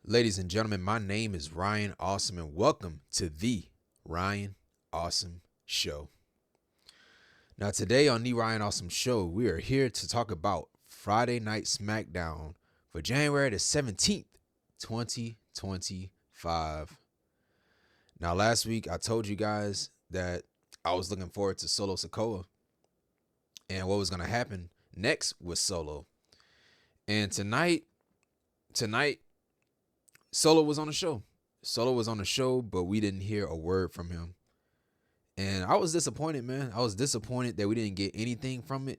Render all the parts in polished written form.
Ladies and gentlemen, my name is Ryan Awesome, and welcome to the Ryan Awesome Show. Now, today on the Ryan Awesome Show, we are here to talk about Friday Night SmackDown for January the 17th, 2025. Now, last week, I told you guys that I was looking forward to Solo Sikoa and what was going to happen next with Solo. And tonight, Solo was on the show. Solo was on the show, but we didn't hear a word from him. And I was disappointed, man. I was disappointed that we didn't get anything from it.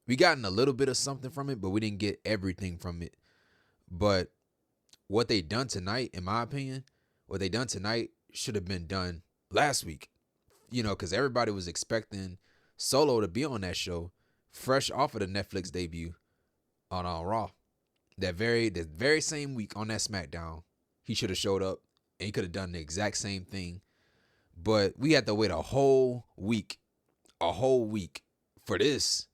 We gotten a little bit of something from it, but we didn't get everything from it. But what they done tonight, in my opinion, what they done tonight should have been done last week. You know, because everybody was expecting Solo to be on that show fresh off of the Netflix debut on Raw. That very same week on that SmackDown, he should have showed up and he could have done the exact same thing. But we had to wait a whole week for this.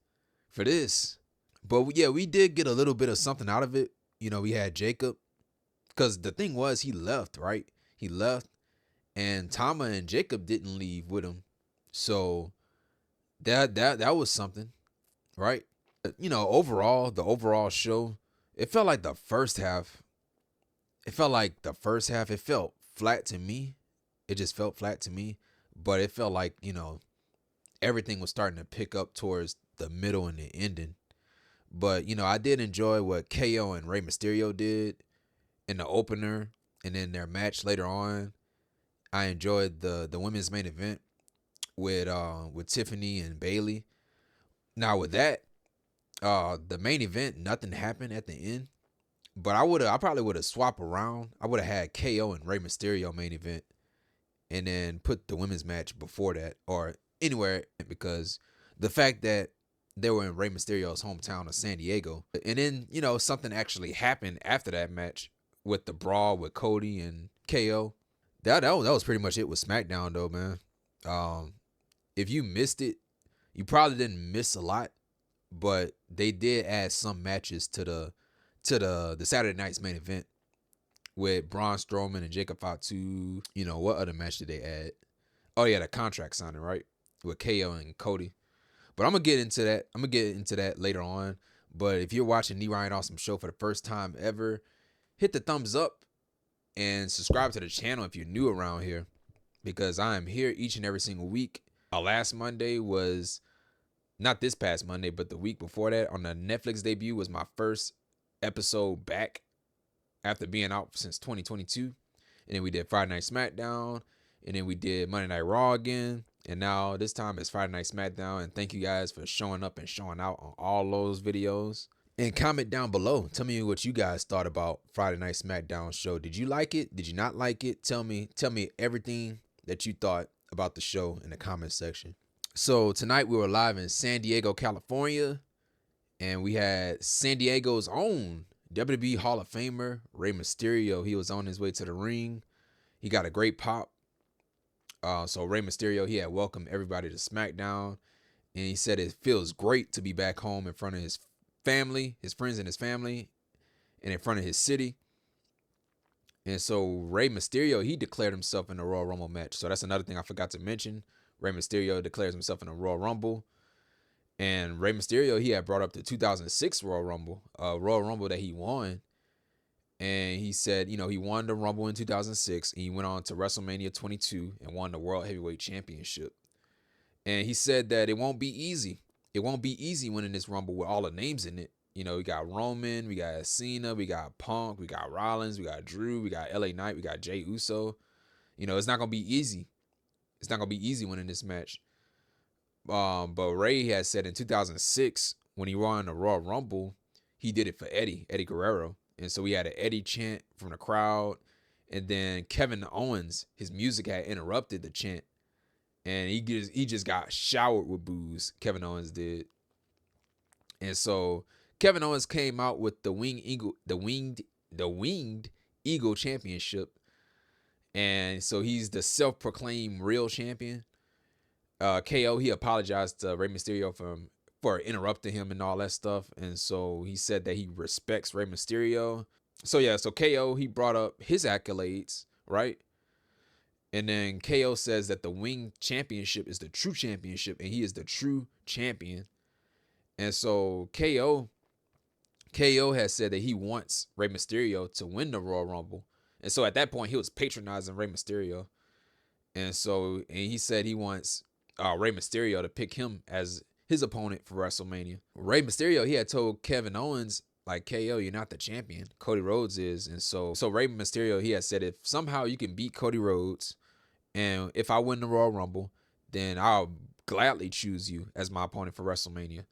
But yeah, we did get a little bit of something out of it. You know, we had Jacob, because the thing was he left, right? He left, and Tama and Jacob didn't leave with him. So that was something, right? You know, the overall show, it felt like the first half. It felt flat to me. It just felt flat to me. But it felt like, you know, everything was starting to pick up towards the middle and the ending. But, you know, I did enjoy what KO and Rey Mysterio did in the opener and then their match later on. I enjoyed the women's main event with Tiffany and Bayley. Now with that, the main event, nothing happened at the end. But I probably would have swapped around. I would have had KO and Rey Mysterio main event, and then put the women's match before that or anywhere, because the fact that they were in Rey Mysterio's hometown of San Diego, and then, you know, something actually happened after that match with the brawl with Cody and KO. That was pretty much it with SmackDown though, man. If you missed it, you probably didn't miss a lot, but they did add some matches to the Saturday night's main event with Braun Strowman and Jacob Fatu. You know, what other match did they add? Oh yeah, the contract signing, right? With KO and Cody. But I'm gonna get into that. I'm gonna get into that later on. But if you're watching the Ryan Awesome Show for the first time ever, hit the thumbs up and subscribe to the channel if you're new around here, because I am here each and every single week. Last Monday was not this past Monday, but the week before that on the Netflix debut was my first episode back after being out since 2022. And then we did Friday Night SmackDown, and then we did Monday Night Raw again, and now this time it's Friday Night SmackDown. And thank you guys for showing up and showing out on all those videos. And comment down below, tell me what you guys thought about Friday Night SmackDown show. Did you like it? Did you not like it? Tell me everything that you thought about the show in the comment section. So tonight we were live in San Diego, California, and we had San Diego's own WWE Hall of Famer, Rey Mysterio. He was on his way to the ring. He got a great pop. So Rey Mysterio, he had welcomed everybody to SmackDown. And he said it feels great to be back home in front of his family, his friends and his family, and in front of his city. And so Rey Mysterio, he declared himself in the Royal Rumble match. So that's another thing I forgot to mention. Rey Mysterio declares himself in the Royal Rumble. And Rey Mysterio, he had brought up the 2006 Royal Rumble that he won. And he said, you know, he won the Rumble in 2006. And he went on to WrestleMania 22 and won the World Heavyweight Championship. And he said that it won't be easy. It won't be easy winning this Rumble with all the names in it. You know, we got Roman, we got Cena, we got Punk, we got Rollins, we got Drew, we got LA Knight, we got Jey Uso. You know, it's not going to be easy. It's not going to be easy winning this match. But Rey has said in 2006, when he won the Royal Rumble, he did it for Eddie Guerrero. And so we had an Eddie chant from the crowd. And then Kevin Owens, his music had interrupted the chant. And he just got showered with boos, Kevin Owens did. And so Kevin Owens came out with the Winged Eagle Championship. And so he's the self-proclaimed real champion. KO, he apologized to Rey Mysterio for interrupting him and all that stuff. And so he said that he respects Rey Mysterio. So KO, he brought up his accolades, right? And then KO says that the Wing Championship is the true championship, and he is the true champion. And so KO has said that he wants Rey Mysterio to win the Royal Rumble. And so at that point, he was patronizing Rey Mysterio. And he said he wants Rey Mysterio to pick him as his opponent for WrestleMania. Rey Mysterio, he had told Kevin Owens, like, KO, you're not the champion. Cody Rhodes is. And so Rey Mysterio, he had said, if somehow you can beat Cody Rhodes, and if I win the Royal Rumble, then I'll gladly choose you as my opponent for WrestleMania.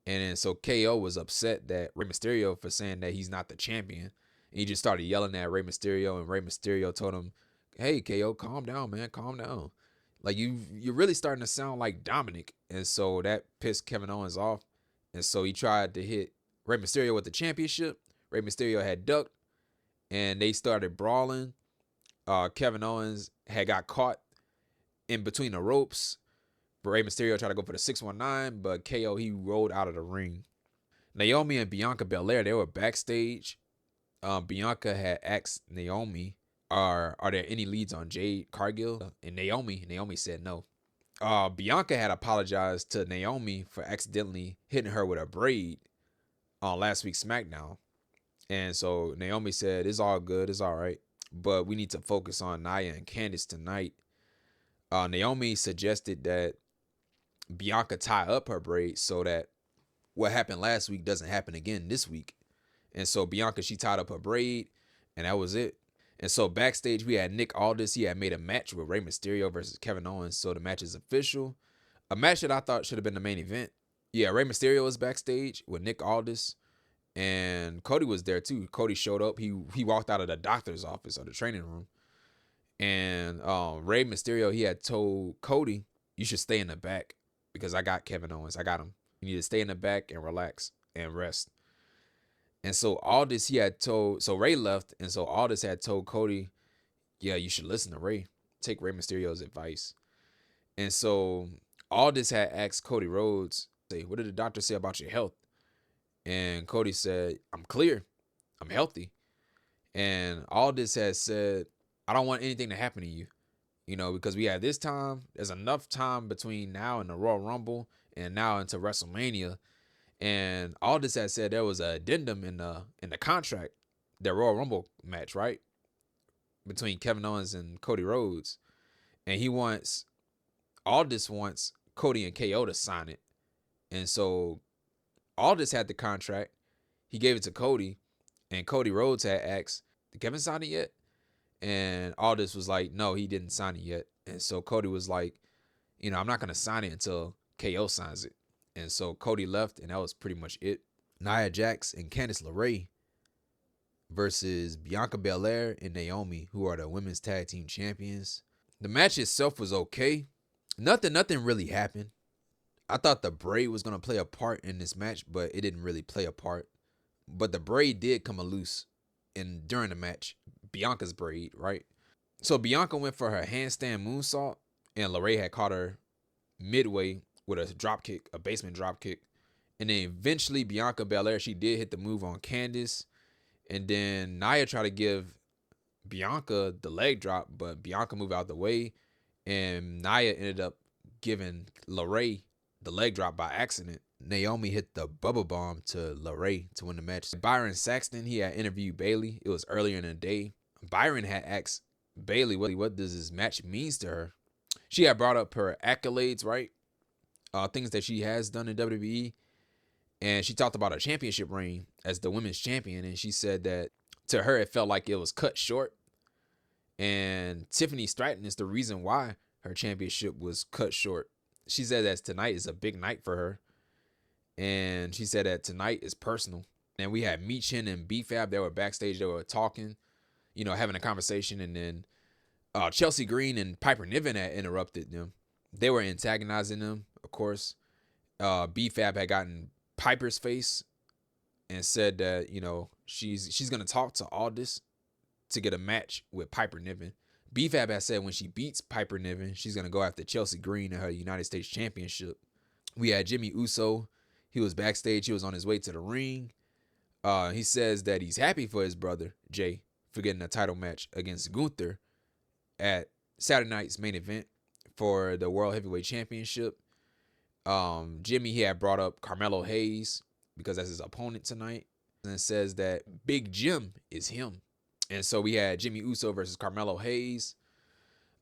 And then so KO was upset that Rey Mysterio for saying that he's not the champion. And he just started yelling at Rey Mysterio, and Rey Mysterio told him, hey, KO, calm down, man, calm down. Like, you're really starting to sound like Dominic. And so that pissed Kevin Owens off. And so he tried to hit Rey Mysterio with the championship. Rey Mysterio had ducked, and they started brawling. Kevin Owens had got caught in between the ropes. Rey Mysterio tried to go for the 619, but KO, he rolled out of the ring. Naomi and Bianca Belair, they were backstage. Bianca had asked Naomi, are there any leads on Jade Cargill? And Naomi said no. Bianca had apologized to Naomi for accidentally hitting her with a braid on last week's SmackDown. And so Naomi said, it's all good, it's all right, but we need to focus on Nia and Candice tonight. Naomi suggested that Bianca tie up her braid so that what happened last week doesn't happen again this week. And so Bianca, she tied up her braid, and that was it. And so backstage, we had Nick Aldis. He had made a match with Rey Mysterio versus Kevin Owens. So the match is official. A match that I thought should have been the main event. Yeah, Rey Mysterio was backstage with Nick Aldis. And Cody was there too. Cody showed up. He walked out of the doctor's office or the training room. And Rey Mysterio, he had told Cody, you should stay in the back because I got Kevin Owens. I got him. You need to stay in the back and relax and rest. And so Aldis, so Rey left, and so Aldis had told Cody, yeah, you should listen to Rey. Take Rey Mysterio's advice. And so Aldis had asked Cody Rhodes, say, what did the doctor say about your health? And Cody said, I'm clear. I'm healthy. And Aldis had said, I don't want anything to happen to you. You know, because we had this time, there's enough time between now and the Royal Rumble and now into WrestleMania. And Aldis had said there was an addendum in the contract, the Royal Rumble match, right? Between Kevin Owens and Cody Rhodes. And Aldis wants Cody and KO to sign it. And so Aldis had the contract. He gave it to Cody. And Cody Rhodes had asked, did Kevin sign it yet? And Aldis was like, no, he didn't sign it yet. And so Cody was like, you know, I'm not going to sign it until KO signs it. And so Cody left, and that was pretty much it. Nia Jax and Candice LeRae versus Bianca Belair and Naomi, who are the women's tag team champions. The match itself was okay. Nothing really happened. I thought the braid was going to play a part in this match, but it didn't really play a part. But the braid did come loose during the match. Bianca's braid, right? So Bianca went for her handstand moonsault, and LeRae had caught her midway with a drop kick, a basement drop kick. And then eventually Bianca Belair, she did hit the move on Candice. And then Nia tried to give Bianca the leg drop, but Bianca moved out the way. And Nia ended up giving LeRae the leg drop by accident. Naomi hit the bubble bomb to LeRae to win the match. Byron Saxton, he had interviewed Bayley. It was earlier in the day. Byron had asked Bayley, what does this match mean to her? She had brought up her accolades, right? Things that she has done in WWE. And she talked about her championship reign as the women's champion. And she said that to her, it felt like it was cut short. And Tiffany Stratton is the reason why her championship was cut short. She said that tonight is a big night for her. And she said that tonight is personal. And we had Meechin and B-Fab. They were backstage. They were talking, you know, having a conversation. And then Chelsea Green and Piper Niven had interrupted them. They were antagonizing them, of course. B-Fab had gotten Piper's face and said that, you know, she's going to talk to Aldis to get a match with Piper Niven. B-Fab had said when she beats Piper Niven, she's going to go after Chelsea Green in her United States Championship. We had Jimmy Uso. He was backstage. He was on his way to the ring. He says that he's happy for his brother, Jay, for getting a title match against Gunther at Saturday night's main event for the World Heavyweight Championship. Jimmy, he had brought up Carmelo Hayes because that's his opponent tonight, and says that Big Jim is him. And so we had Jimmy Uso versus Carmelo Hayes.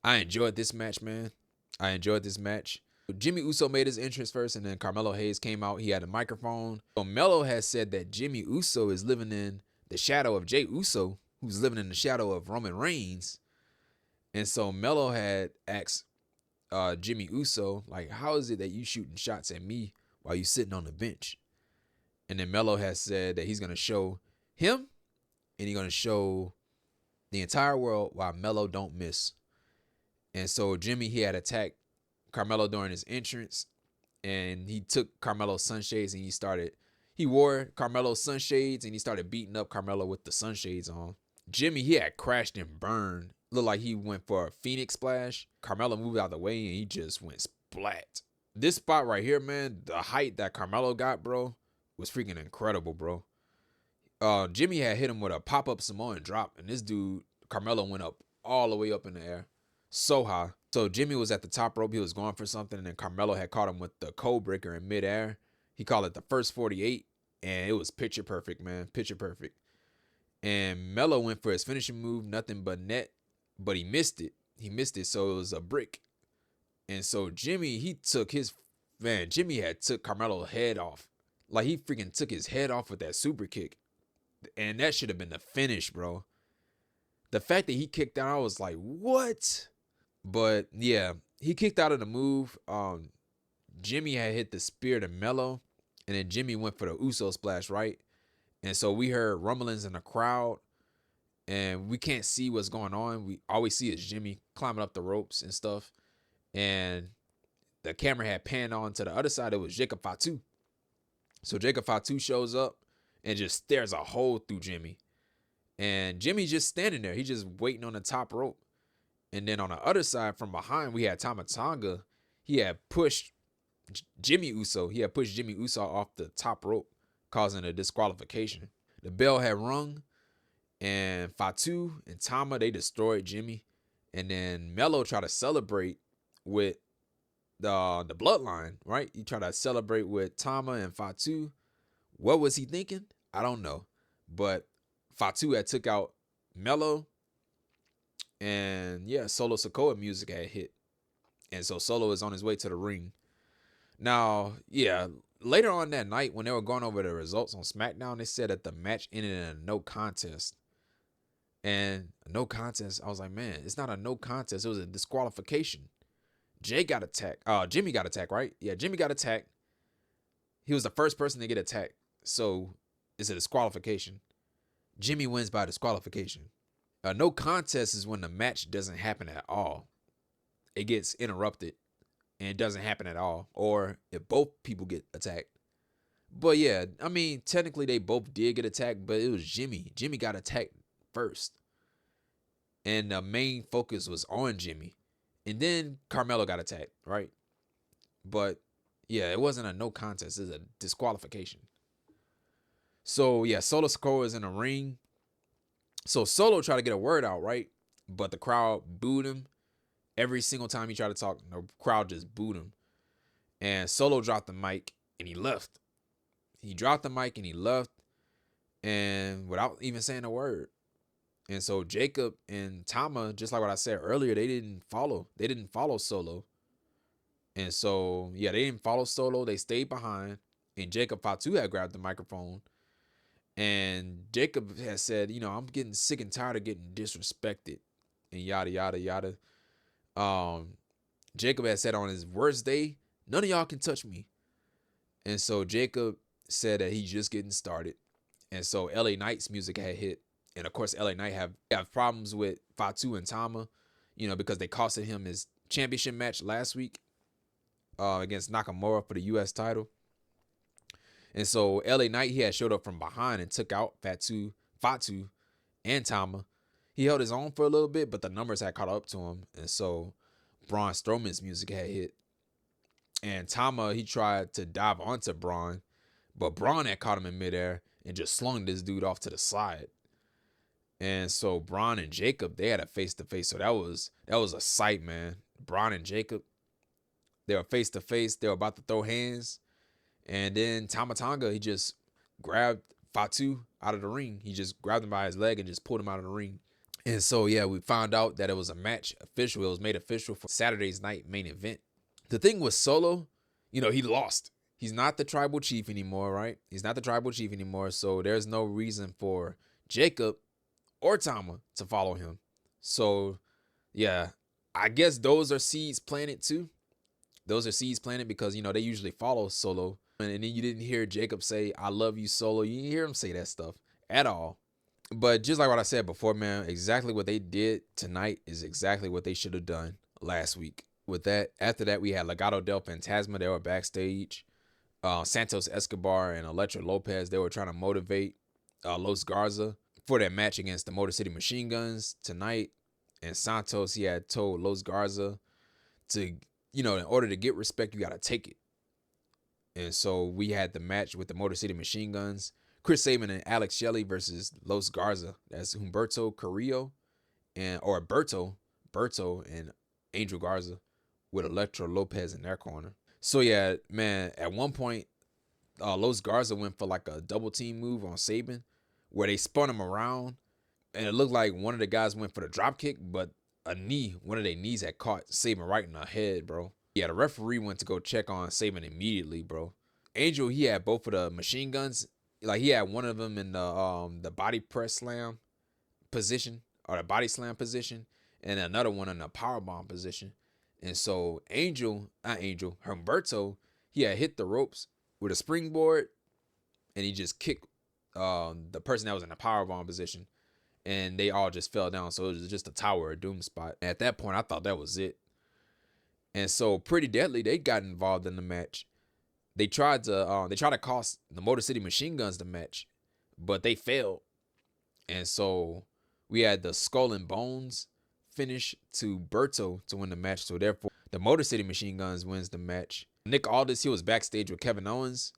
I enjoyed this match, man. I enjoyed this match. Jimmy Uso made his entrance first, and then Carmelo Hayes came out. He had a microphone. So Melo has said that Jimmy Uso is living in the shadow of Jey Uso, who's living in the shadow of Roman Reigns. And so Melo had asked Jimmy Uso, like, how is it that you shooting shots at me while you sitting on the bench? And then Melo has said that he's going to show him and he's going to show the entire world why Melo don't miss. And so Jimmy, he had attacked Carmelo during his entrance, and he took Carmelo's sunshades and he wore Carmelo's sunshades and he started beating up Carmelo with the sunshades on. Jimmy, he had crashed and burned. Looked like he went for a Phoenix splash. Carmelo moved out of the way and he just went splat. This spot right here, man, the height that Carmelo got, bro, was freaking incredible, bro. Jimmy had hit him with a pop-up Samoan drop, and this dude, Carmelo, went up all the way up in the air. So high. So Jimmy was at the top rope. He was going for something, and then Carmelo had caught him with the code breaker in midair. He called it the first 48, and it was picture perfect, man. Picture perfect. And Melo went for his finishing move, nothing but net, but he missed it. So it was a brick. And so Jimmy, Jimmy had took Carmelo's head off. Like, he freaking took his head off with that super kick. And that should have been the finish, bro. The fact that he kicked out, I was like, what? But yeah, he kicked out of the move. Jimmy had hit the spear to Melo, and then Jimmy went for the Uso splash, right? And so we heard rumblings in the crowd, and we can't see what's going on. All we see is Jimmy climbing up the ropes and stuff. And the camera had panned on to the other side. It was Jacob Fatu. So Jacob Fatu shows up and just stares a hole through Jimmy. And Jimmy's just standing there. He's just waiting on the top rope. And then on the other side from behind, we had Tama Tonga. He had pushed Jimmy Uso. He had pushed Jimmy Uso off the top rope, causing a disqualification. The bell had rung, and Fatu and Tama, they destroyed Jimmy. And then Melo tried to celebrate with the bloodline, right? He tried to celebrate with Tama and Fatu. What was he thinking? I don't know. But Fatu had took out Melo. And yeah, Solo Sikoa music had hit. And so Solo is on his way to the ring. Now, yeah, later on that night when they were going over the results on SmackDown, they said that the match ended in a no contest. And a no contest, I was like, man, it's not a no contest. It was a disqualification. Jimmy got attacked, right? Yeah, Jimmy got attacked. He was the first person to get attacked. So it's a disqualification. Jimmy wins by disqualification. A no contest is when the match doesn't happen at all. It gets interrupted and it doesn't happen at all. Or if both people get attacked. But yeah, I mean, technically they both did get attacked, but it was Jimmy. Jimmy got attacked first. And the main focus was on Jimmy. And then Carmelo got attacked, right? But yeah, it wasn't a no contest. It was a disqualification. So yeah, Solo Sikoa is in the ring. So Solo tried to get a word out, right? But the crowd booed him. Every single time he tried to talk, the crowd just booed him. And Solo dropped the mic and he left. He dropped the mic and he left. And without even saying a word. And so Jacob and Tama, just like what I said earlier, they didn't follow. They didn't follow Solo. And so, yeah, they didn't follow Solo. They stayed behind. And Jacob Fatu had grabbed the microphone. And Jacob has said, you know, I'm getting sick and tired of getting disrespected. And yada, yada, yada. Jacob had said on his worst day, none of y'all can touch me. And so Jacob said that he's just getting started. And so LA Knight's music had hit. And of course, LA Knight have problems with Fatu and Tama, you know, because they costed him his championship match last week against Nakamura for the U.S. title. And so LA Knight, he had showed up from behind and took out Fatu and Tama. He held his own for a little bit, but the numbers had caught up to him. And so Braun Strowman's music had hit. And Tama, he tried to dive onto Braun, but Braun had caught him in midair. and just slung this dude off to the side. And so Braun and Jacob, they had a face-to-face. So that was a sight, man. Braun and Jacob, they were face-to-face. They were about to throw hands. And then Tama Tonga, he just grabbed Fatu out of the ring. He just grabbed him by his leg and just pulled him out of the ring. And so, yeah, we found out that it was a match official. It was made official for Saturday's night main event. The thing with Solo, he lost. He's not the tribal chief anymore, right? He's not the tribal chief anymore. So there's no reason for Jacob or Tama to follow him. So, yeah, I guess those are seeds planted too. Those are seeds planted because, they usually follow Solo. And then you didn't hear Jacob say, "I love you, Solo." You didn't hear him say that stuff at all. But just like what I said before, man, exactly what they did tonight is exactly what they should have done last week. With that, after that, we had Legado del Fantasma. They were backstage. Santos Escobar and Electra Lopez, they were trying to motivate Los Garza for their match against the Motor City Machine Guns tonight. And Santos, he had told Los Garza to, in order to get respect, you got to take it. And so we had the match with the Motor City Machine Guns. Chris Sabin and Alex Shelley versus Los Garza. That's Humberto Carrillo Berto and Angel Garza with Electra Lopez in their corner. So yeah, man, at one point, Los Garza went for like a double team move on Sabin where they spun him around and it looked like one of the guys went for the drop kick, but one of their knees had caught Sabin right in the head, bro. Yeah, the referee went to go check on Sabin immediately, bro. Angel, he had both of the machine guns. Like he had one of them in the body press slam position or the body slam position, and another one in the powerbomb position. And so Humberto, he had hit the ropes with a springboard, and he just kicked the person that was in the powerbomb position, and they all just fell down. So it was just a Tower of Doom spot. At that point, I thought that was it. And so Pretty Deadly, they got involved in the match. They tried to cost the Motor City Machine Guns the match, but they failed. And so we had the Skull and Bones finish to Berto to win the match. So therefore, the Motor City Machine Guns wins the match. Nick Aldis, he was backstage with Kevin Owens.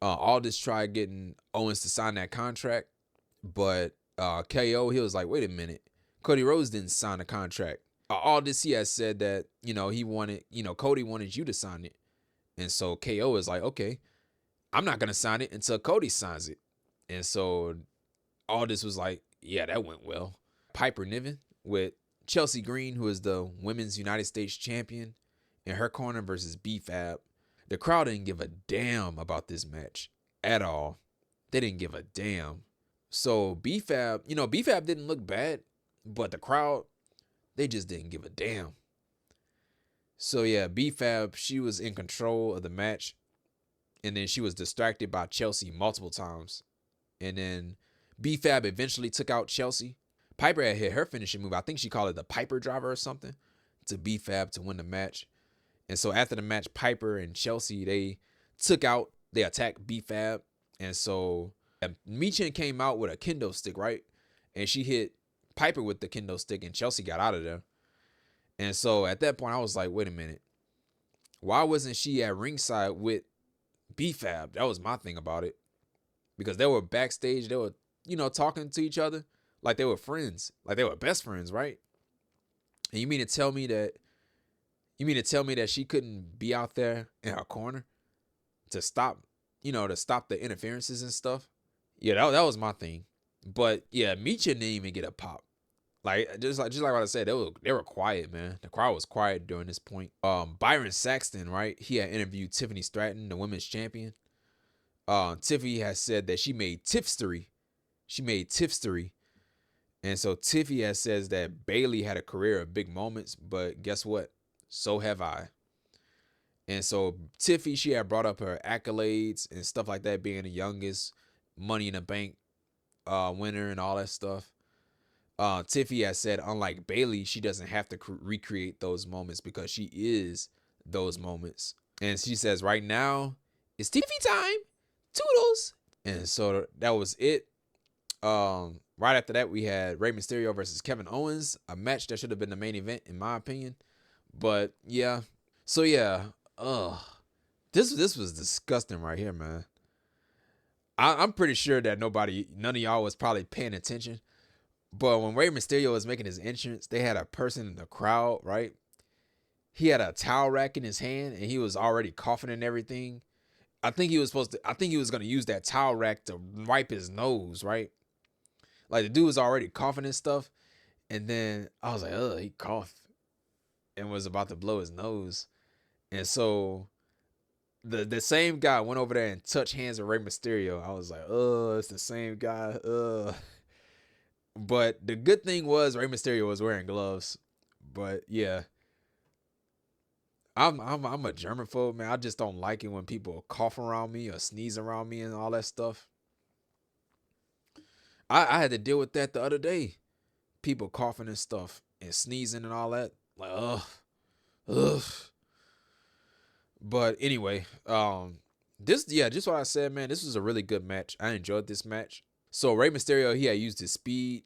Aldis tried getting Owens to sign that contract, but KO, he was like, wait a minute. Cody Rhodes didn't sign the contract. Aldis, he has said that, he wanted, Cody wanted you to sign it. And so KO is like, okay, I'm not going to sign it until Cody signs it. And so Aldis was like, yeah, that went well. Piper Niven with Chelsea Green, who is the Women's United States Champion, in her corner versus B-Fab. The crowd didn't give a damn about this match at all. They didn't give a damn. So B-Fab, B-Fab didn't look bad, but the crowd, they just didn't give a damn. So yeah, B-Fab, she was in control of the match. And then she was distracted by Chelsea multiple times. And then B-Fab eventually took out Chelsea. Piper had hit her finishing move. I think she called it the Piper driver or something to B-Fab to win the match. And so after the match, Piper and Chelsea, they attacked B-Fab. And so Michin came out with a kendo stick, right? And she hit Piper with the kendo stick and Chelsea got out of there. And so at that point, I was like, wait a minute. Why wasn't she at ringside with B-Fab? That was my thing about it. Because they were backstage. They were, talking to each other like they were friends. Like they were best friends, right? And you mean to tell me that she couldn't be out there in her corner to stop the interferences and stuff? Yeah, that was my thing. But yeah, Micha didn't even get a pop. Like just like what I said, they were quiet, man. The crowd was quiet during this point. Byron Saxton, right? He had interviewed Tiffany Stratton, the women's champion. Tiffany has said that she made tipstery. And so Tiffany has says that Bayley had a career of big moments, but guess what? So have I. And so Tiffany, she had brought up her accolades and stuff like that, being the youngest Money in the Bank winner and all that stuff. Tiffany has said, unlike Bayley, she doesn't have to recreate those moments because she is those moments. And she says, right now, it's Tiffany time. Toodles. And so that was it. Right after that, we had Rey Mysterio versus Kevin Owens, a match that should have been the main event, in my opinion. But yeah. So yeah, this was disgusting right here, man. I'm pretty sure that none of y'all was probably paying attention. But when Rey Mysterio was making his entrance, they had a person in the crowd, right? He had a towel rack in his hand and he was already coughing and everything. I think he was gonna use that towel rack to wipe his nose, right? Like the dude was already coughing and stuff. And then I was like, oh, he coughed and was about to blow his nose. And so the same guy went over there and touched hands with Rey Mysterio. I was like, oh, it's the same guy. But the good thing was Rey Mysterio was wearing gloves. But yeah, I'm a germaphobe, man. I just don't like it when people cough around me or sneeze around me and all that stuff. I had to deal with that the other day. People coughing and stuff and sneezing and all that. Like, ugh. But anyway, just what I said, man. This was a really good match. I enjoyed this match. So Rey Mysterio, he had used his speed,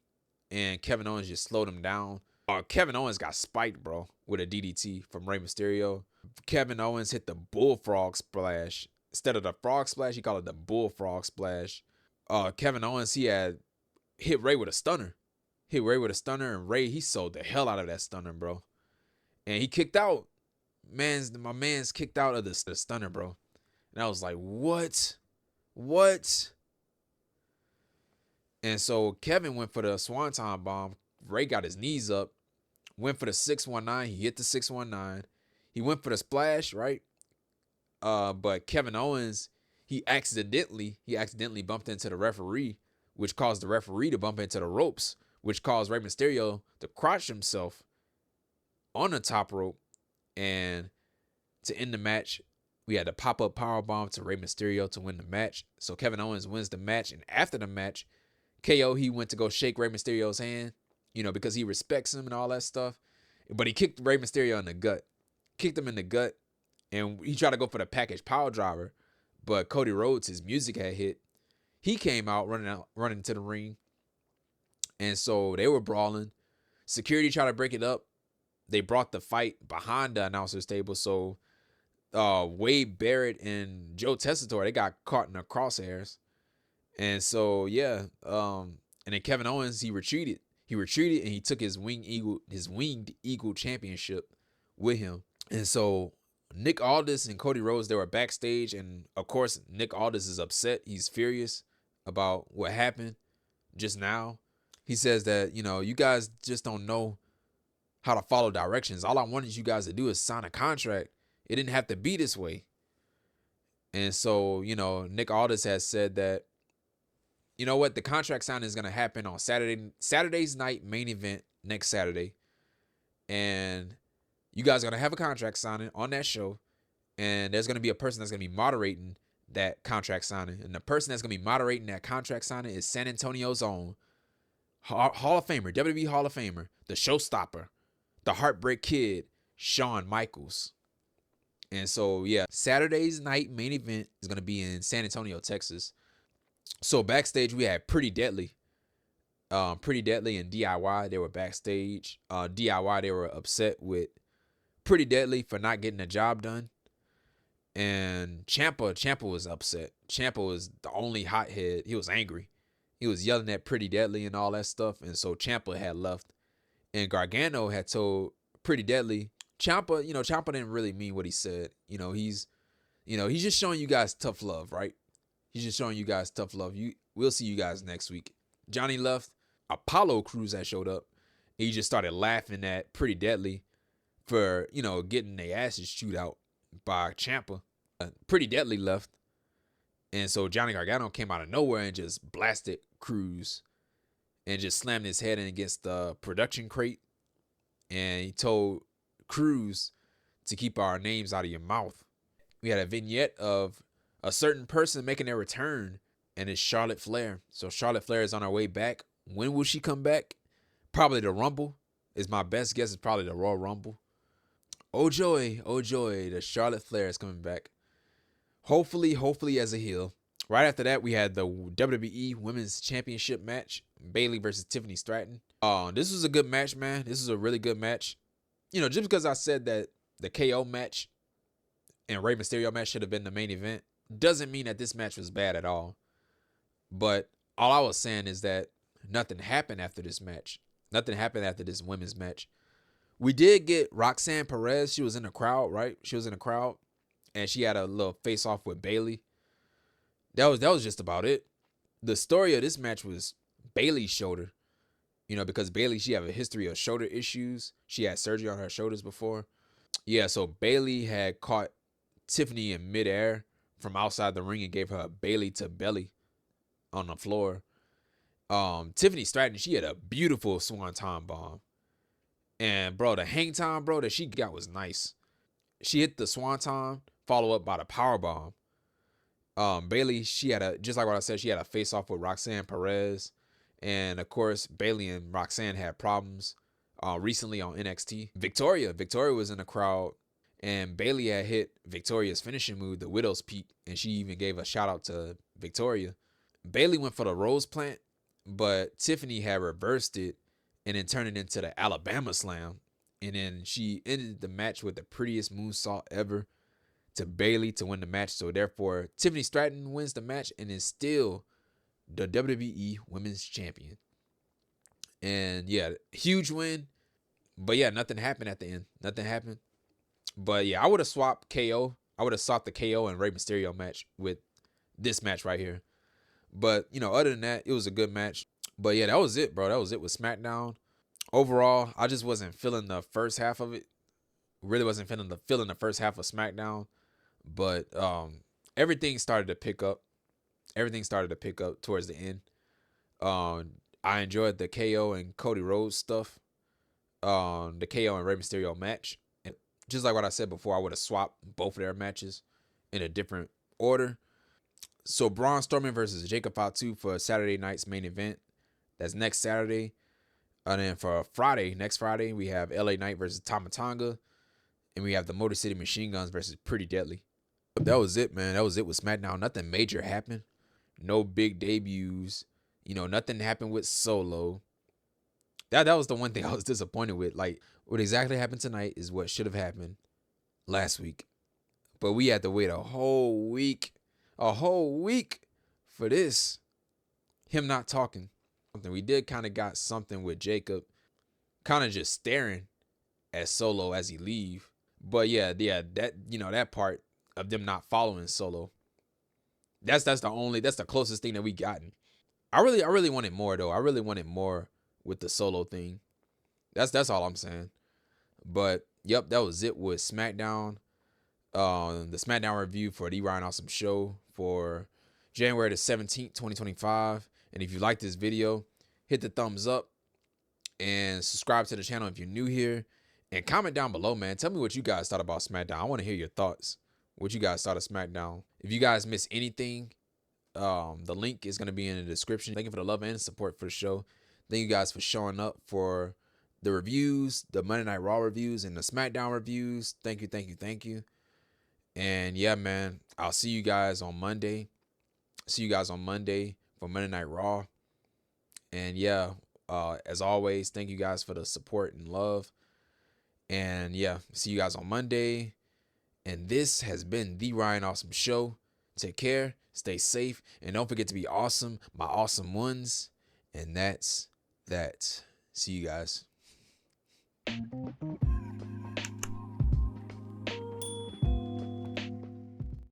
and Kevin Owens just slowed him down. Kevin Owens got spiked, bro, with a DDT from Rey Mysterio. Kevin Owens hit the bullfrog splash. Instead of the frog splash, he called it the bullfrog splash. Kevin Owens, he had hit Rey with a stunner. And Rey, he sold the hell out of that stunner, bro. And he kicked out. My man's kicked out of the stunner, bro. And I was like, what? And so Kevin went for the Swanton bomb. Rey got his knees up. Went for the 619. He hit the 619. He went for the splash, right? But Kevin Owens, he accidentally bumped into the referee, which caused the referee to bump into the ropes, which caused Rey Mysterio to crotch himself on the top rope. And to end the match, we had the pop-up powerbomb to Rey Mysterio to win the match. So Kevin Owens wins the match. And after the match, KO, he went to go shake Rey Mysterio's hand, because he respects him and all that stuff. But he kicked Rey Mysterio in the gut. Kicked him in the gut. And he tried to go for the package power driver. But Cody Rhodes, his music had hit. He came out running to the ring. And so they were brawling. Security tried to break it up. They brought the fight behind the announcer's table. So Wade Barrett and Joe Tessitore, they got caught in the crosshairs. And so, yeah. And then Kevin Owens, he retreated. And he took his winged eagle championship with him. And so Nick Aldis and Cody Rhodes, they were backstage. And of course, Nick Aldis is upset. He's furious about what happened just now. He says that, you guys just don't know how to follow directions. All I wanted you guys to do is sign a contract. It didn't have to be this way. And so, Nick Aldis has said that, you know what, the contract signing is going to happen on Saturday's night main event next Saturday. And you guys are going to have a contract signing on that show. And there's going to be a person that's going to be moderating that contract signing. And the person that's going to be moderating that contract signing is San Antonio's own Hall of Famer, WWE Hall of Famer, the showstopper, the Heartbreak Kid, Shawn Michaels. And so, yeah, Saturday's night main event is going to be in San Antonio, Texas. So backstage, we had Pretty Deadly. Pretty Deadly and DIY, they were backstage. DIY, they were upset with Pretty Deadly for not getting the job done. And Ciampa was upset. Ciampa was the only hothead. He was angry. He was yelling at Pretty Deadly and all that stuff. And so Ciampa had left. And Gargano had told Pretty Deadly, Ciampa didn't really mean what he said. He's just showing you guys tough love, right? He's just showing you guys tough love. We'll see you guys next week. Johnny left. Apollo Crews had showed up. He just started laughing at Pretty Deadly for, getting their asses chewed out by Ciampa. Pretty Deadly left. And so Johnny Gargano came out of nowhere and just blasted Crews and just slammed his head in against the production crate. And he told Crews to keep our names out of your mouth. We had a vignette of a certain person making their return, and it's Charlotte Flair. So Charlotte Flair is on her way back. When will she come back? Probably the Rumble. Is my best guess is probably the Royal Rumble. Oh joy, the Charlotte Flair is coming back. Hopefully as a heel. Right after that, we had the WWE Women's Championship match. Bayley versus Tiffany Stratton. This was a good match, man. This is a really good match. Just because I said that the KO match and Rey Mysterio match should have been the main event doesn't mean that this match was bad at all. But all I was saying is that nothing happened after this match. Nothing happened after this women's match. We did get Roxanne Perez. She was in the crowd, right? She was in the crowd, and she had a little face off with Bayley. That was just about it. The story of this match was Bayley's shoulder. You know, because Bayley, she have a history of shoulder issues. She had surgery on her shoulders before. Yeah, so Bayley had caught Tiffany in midair from outside the ring and gave her a Bayley to belly on the floor. Tiffany Stratton, she had a beautiful swanton bomb. And bro, the hang time, bro, that she got was nice. She hit the swanton, follow up by the power bomb. Bayley, she had a, just like what I said, she had a face off with Roxanne Perez. And of course, Bayley and Roxanne had problems recently on NXT. Victoria was in the crowd, and Bayley had hit Victoria's finishing move, the Widow's Peak, and she even gave a shout out to Victoria. Bayley went for the Rose Plant, but Tiffany had reversed it and then turned it into the Alabama Slam. And then she ended the match with the prettiest moonsault ever to Bayley to win the match. So therefore, Tiffany Stratton wins the match and is still the WWE Women's Champion. And yeah, huge win. But yeah, nothing happened at the end. Nothing happened. But yeah, I would have swapped KO. I would have swapped the KO and Rey Mysterio match with this match right here. But, you know, other than that, it was a good match. But yeah, that was it, bro. That was it with SmackDown. Overall, I just wasn't feeling the first half of it. Really wasn't feeling the first half of SmackDown. But everything started to pick up. Everything started to pick up towards the end. I enjoyed the KO and Cody Rhodes stuff. The KO and Rey Mysterio match. And just like what I said before, I would have swapped both of their matches in a different order. So Braun Strowman versus Jacob Fatu for Saturday night's main event. That's next Saturday. And then for Friday, next Friday, we have LA Knight versus Tama Tonga. And we have the Motor City Machine Guns versus Pretty Deadly. That was it, man. That was it with SmackDown. Nothing major happened. No big debuts. You know, nothing happened with Solo. That was the one thing I was disappointed with. Like, what exactly happened tonight is what should have happened last week. But we had to wait a whole week for this. Him not talking. We did kind of got something with Jacob kind of just staring at Solo as he leave. But yeah, that, you know, that part of them not following Solo. That's the closest thing that we gotten. I really wanted more though. I really wanted more with the Solo thing. That's all I'm saying. But yep, that was it with SmackDown. The SmackDown review for the Ryan Awesome Show for January the 17th, 2025. And if you like this video, hit the thumbs up and subscribe to the channel if you're new here. And comment down below, man. Tell me what you guys thought about SmackDown. I want to hear your thoughts. What you guys thought of SmackDown. If you guys miss anything, the link is going to be in the description. Thank you for the love and support for the show. Thank you guys for showing up for the reviews, the Monday Night Raw reviews, and the SmackDown reviews. Thank you. And yeah, man, I'll see you guys on Monday. See you guys on Monday for Monday Night Raw. And yeah, as always, thank you guys for the support and love. And yeah, see you guys on Monday. And this has been The Ryan Awesome Show. Take care, stay safe, and don't forget to be awesome, my awesome ones. And that's that. See you guys.